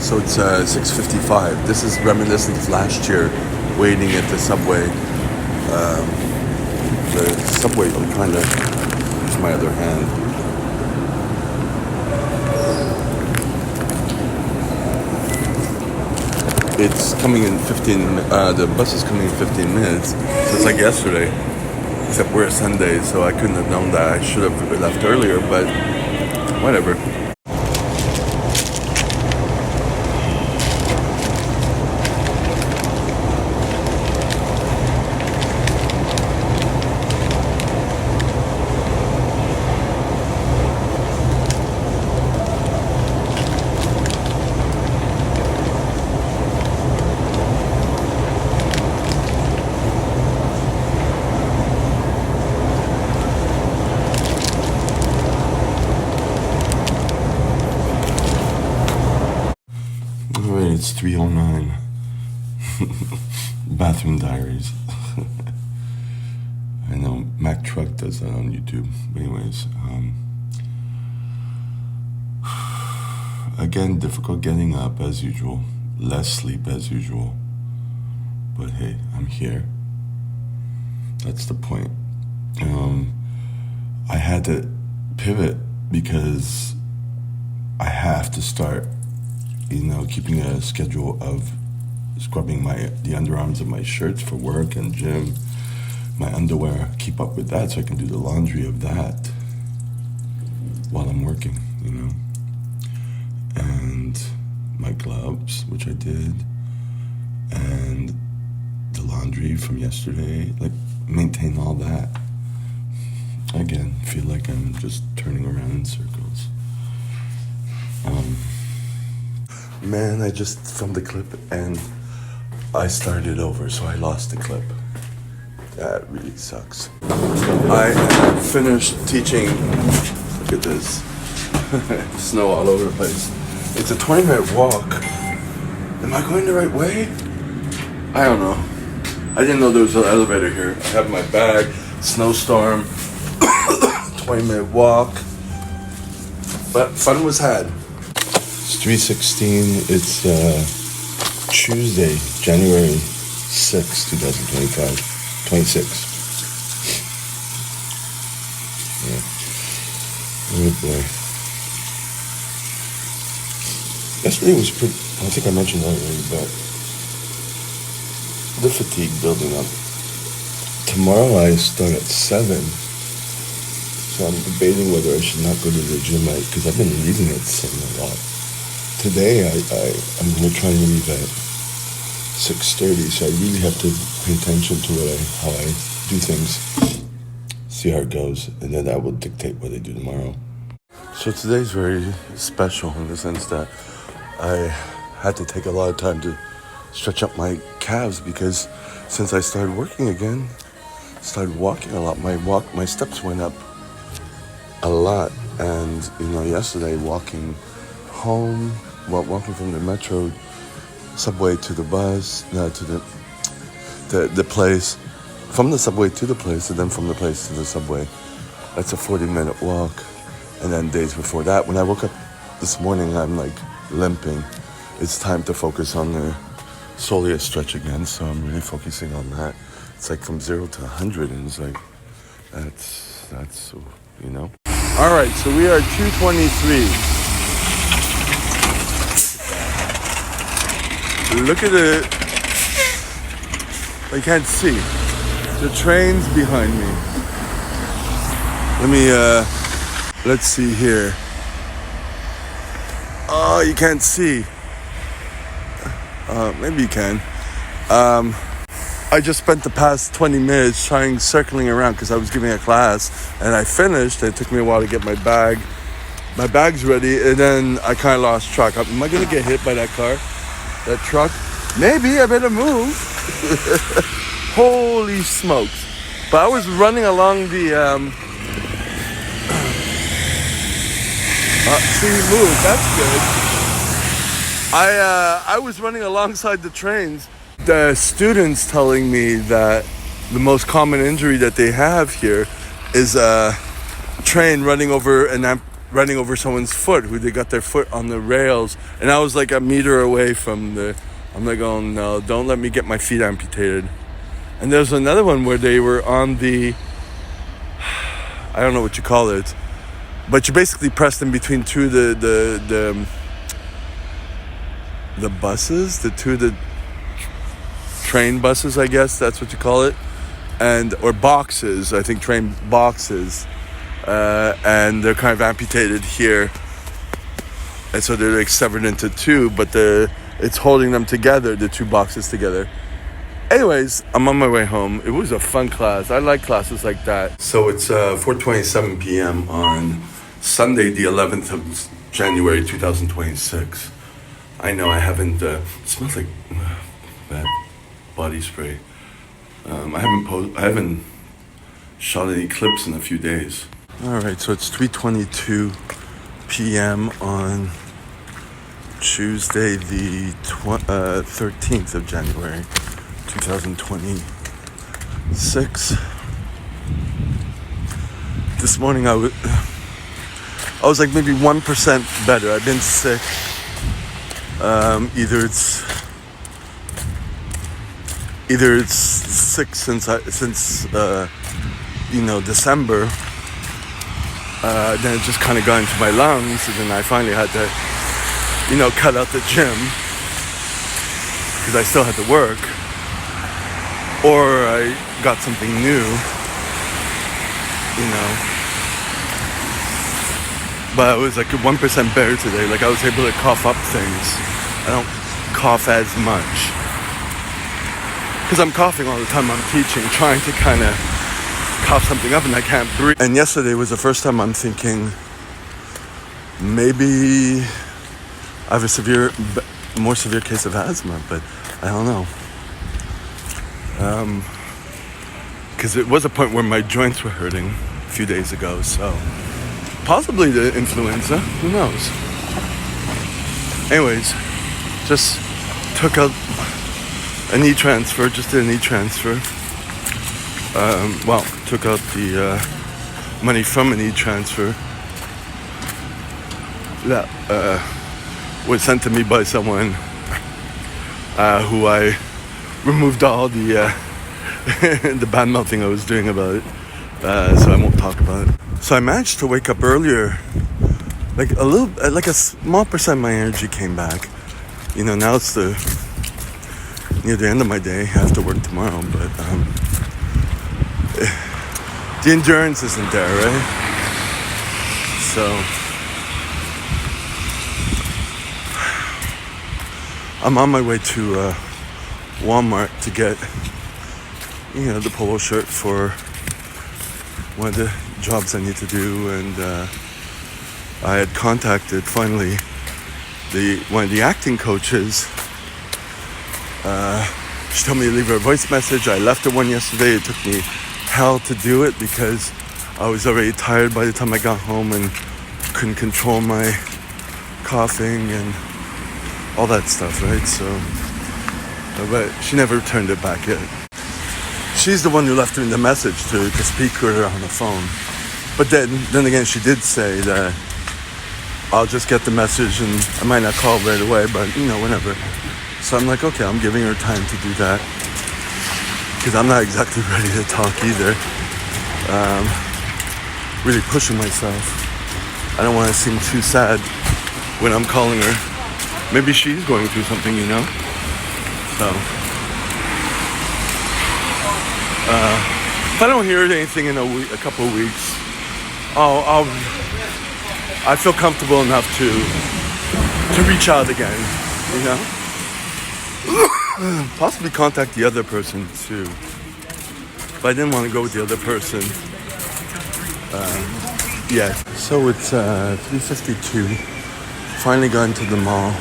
So it's 6:55. This is reminiscent of last year, waiting at the subway. I'm trying to use my other hand. It's coming in 15, the bus is coming in 15 minutes. So it's like yesterday, except we're Sunday, so I couldn't have known that. I should have left earlier, but whatever. It's 3:09. Bathroom Diaries. I know Mac Truck does that on YouTube. But anyways, again, difficult getting up as usual. Less sleep as usual. But hey, I'm here. That's the point. I had to pivot because I have to start keeping a schedule of scrubbing the underarms of my shirts for work and gym, my underwear, keep up with that so I can do the laundry of that while I'm working, and my gloves, which I did, and the laundry from yesterday, maintain all that. Again, feel like I'm just turning around in circles. Man, I just filmed the clip and I started over, so I lost the clip. That really sucks. I have finished teaching. Look at this. Snow all over the place. It's a 20-minute walk. Am I going the right way? I don't know. I didn't know there was an elevator here. I have my bag, snowstorm, 20-minute walk. But fun was had. 3:16. It's Tuesday, January 6, 2025. 26. Yeah. Oh boy. Yesterday was pretty. I think I mentioned that already, but the fatigue building up. Tomorrow I start at 7. So I'm debating whether I should not go to the gym because I've been leaving at 7 a lot. Today, I'm going to try and leave at 6:30, so I really have to pay attention to how I do things, see how it goes, and then that will dictate what I do tomorrow. So today's very special in the sense that I had to take a lot of time to stretch up my calves because since I started working again, started walking a lot, my steps went up a lot, and yesterday walking home, walking from the metro subway to the bus, to the place, from the subway to the place, and then from the place to the subway. That's a 40-minute walk. And then days before that, when I woke up this morning, I'm limping. It's time to focus on the soleus stretch again, so I'm really focusing on that. It's from 0 to 100, and it's that's All right, so we are 2:23. Look at it. I can't see. The train's behind me. Let's see here. Oh, you can't see. Maybe you can. I just spent the past 20 minutes circling around because I was giving a class and I finished. It took me a while to get my bag. My bag's ready, and then I kind of lost track. Am I going to get hit by that car? That truck? Maybe. I better move. Holy smokes. But I was running along the... see, move. That's good. I was running alongside the trains. The students telling me that the most common injury that they have here is a train running over an running over someone's foot who they got their foot on the rails, and I was like a meter away from I'm like, oh no, don't let me get my feet amputated. And there's another one where they were on the, I don't know what you call it, but you basically pressed in between two of the buses, the train buses, I guess that's what you call it, or boxes, I think train boxes, and they're kind of amputated here, and so they're like severed into two, but it's holding them together, the two boxes together. Anyways, I'm on my way home. It was a fun class. I like classes like that. So it's 4:27 p.m. on Sunday, the 11th of January, 2026. I know I haven't, it smells like bad body spray. I haven't shot any clips in a few days. All right, so it's 3:22 p.m. on Tuesday, the 13th of January, 2026. This morning I was like maybe 1% better. I've been sick. Either it's sick since December. Then it just kind of got into my lungs, and then I finally had to, cut out the gym because I still had to work, or I got something new, But I was like 1% better today. Like I was able to cough up things. I don't cough as much because I'm coughing all the time. I'm teaching, trying to kind of cough something up, and I can't breathe. And yesterday was the first time I'm thinking maybe I have a more severe case of asthma, but I don't know. Because it was a point where my joints were hurting a few days ago, so possibly the influenza, who knows? Anyways, just took out a knee transfer, took out the money from a knee transfer that was sent to me by someone who I removed all the the bad mouthing I was doing about it, so I won't talk about it. So I managed to wake up earlier, like a small percent of my energy came back. Now it's near the end of my day. I have to work tomorrow, but the endurance isn't there, right? So I'm on my way to Walmart to get, the polo shirt for one of the jobs I need to do, and I had contacted finally one of the acting coaches. She told me to leave her a voice message. I left her one yesterday. It took me hell to do it because I was already tired by the time I got home and couldn't control my coughing and all that stuff, right? So, but she never returned it back yet. She's the one who left me the message to speak to her on the phone. But then again, she did say that I'll just get the message and I might not call right away, but whenever. So I'm like, okay, I'm giving her time to do that because I'm not exactly ready to talk either. Really pushing myself. I don't want to seem too sad when I'm calling her. Maybe she's going through something, So, if I don't hear anything in a couple of weeks, I feel comfortable enough to reach out again, Possibly contact the other person too. But I didn't want to go with the other person. Yeah. So it's 3:52. Finally got into the mall.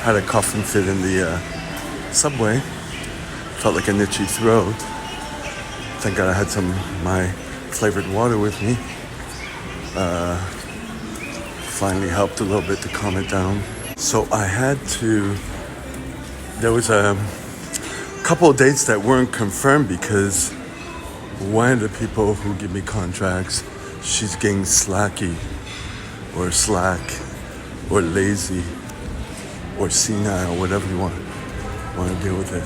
Had a coughing fit in the subway. Felt like an itchy throat. Thank God I had my flavored water with me. Finally helped a little bit to calm it down. So there was a couple of dates that weren't confirmed because one of the people who give me contracts she's getting slacky or slack or lazy or senile, whatever you want to deal with it.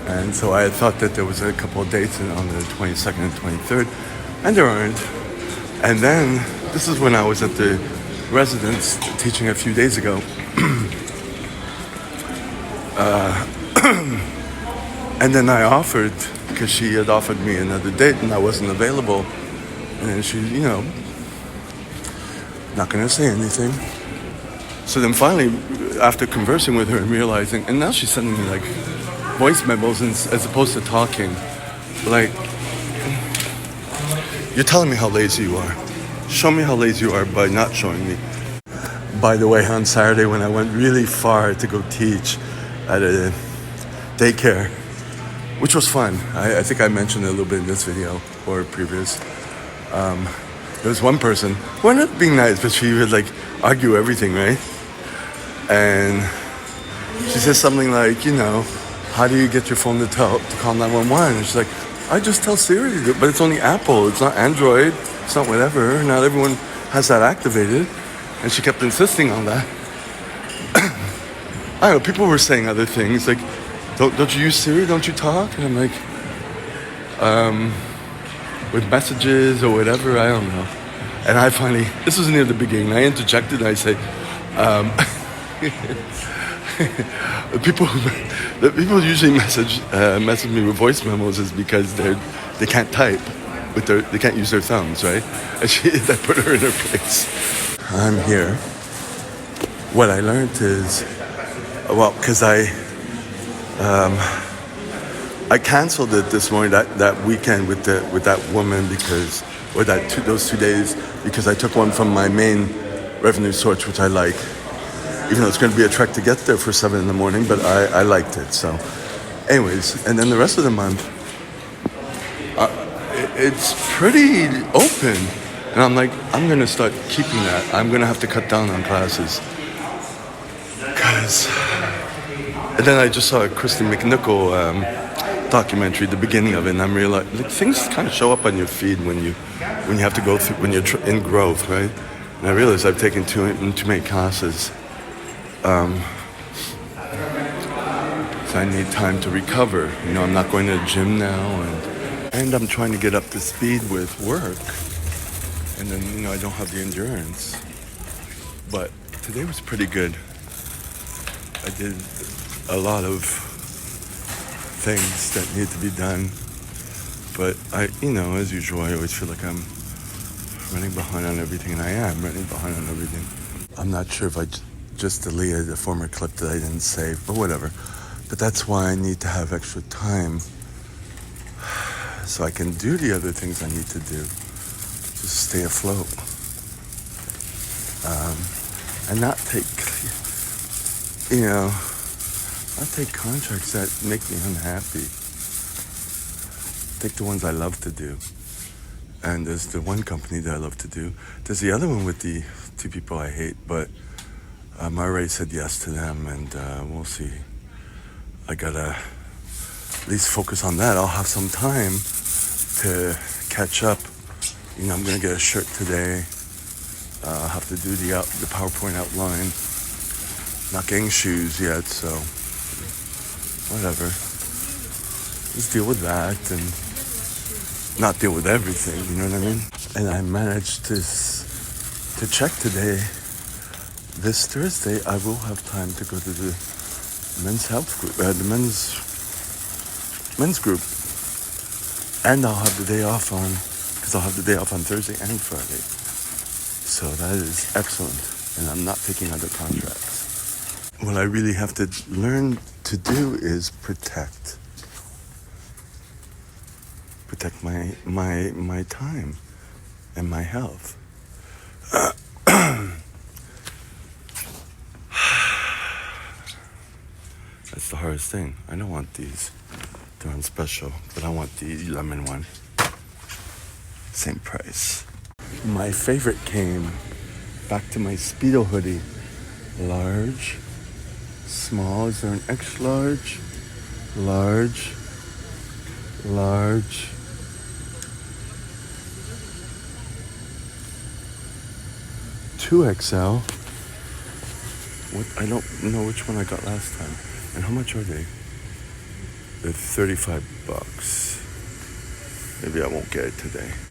And so I had thought that there was a couple of dates on the 22nd and 23rd, and there aren't. And then this is when I was at the residence teaching a few days ago. And then I offered, because she had offered me another date and I wasn't available. And then she, not going to say anything. So then finally, after conversing with her and realizing, and now she's sending me like voice memos as opposed to talking. Like, you're telling me how lazy you are. Show me how lazy you are by not showing me. By the way, on Saturday when I went really far to go teach at a daycare, which was fun. I think I mentioned it a little bit in this video or previous. There was one person who ended up being nice, but she would like argue everything, right? And she says something like, how do you get your phone to call 911? And she's like, I just tell Siri to do it, but it's only Apple. It's not Android. It's not whatever. Not everyone has that activated. And she kept insisting on that. I don't know, people were saying other things like, don't you use Siri? Don't you talk? And I'm like, with messages or whatever, I don't know. And I finally, this was near the beginning, I interjected and I say, the people usually message me with voice memos is because they can't type they can't use their thumbs, right? And that put her in her place. I'm here. What I learned is, because I canceled it this morning, that weekend with that woman those 2 days, because I took one from my main revenue source, which I like. Even though it's going to be a trek to get there for 7 in the morning, but I liked it. So, anyways, and then the rest of the month, it's pretty open. And I'm like, I'm going to start keeping that. I'm going to have to cut down on classes. And then I just saw a Kristen McNichol documentary, the beginning of it, and I'm realizing things kind of show up on your feed when you have to go through, when you're in growth, right? And I realized I've taken too many classes. So I need time to recover. I'm not going to the gym now, and I'm trying to get up to speed with work. And then, I don't have the endurance. But today was pretty good. I did a lot of things that need to be done. But as usual, I always feel like I'm running behind on everything, and I am running behind on everything. I'm not sure if I just deleted a former clip that I didn't save, but whatever. But that's why I need to have extra time so I can do the other things I need to do. Just stay afloat. And not take contracts that make me unhappy. Take the ones I love to do. And there's the one company that I love to do. There's the other one with the 2 people I hate, but I already said yes to them, and we'll see. I gotta at least focus on that. I'll have some time to catch up. I'm gonna get a shirt today. I'll have to do the PowerPoint outline. Not getting shoes yet, so whatever. Just deal with that and not deal with everything, you know what I mean? And I managed to check today. This Thursday, I will have time to go to the men's health group, the men's group, and I'll have the day off because I'll have the day off on Thursday and Friday. So that is excellent, and I'm not taking other contracts. What I really have to learn to do is protect my time and my health. That's the hardest thing. I don't want these. They're on special, but I want the lemon one. Same price. My favorite came back to my Speedo hoodie. Large, small. Is there an extra large? Large. 2XL. What, I don't know which one I got last time. And how much are they? They're $35. Maybe I won't get it today.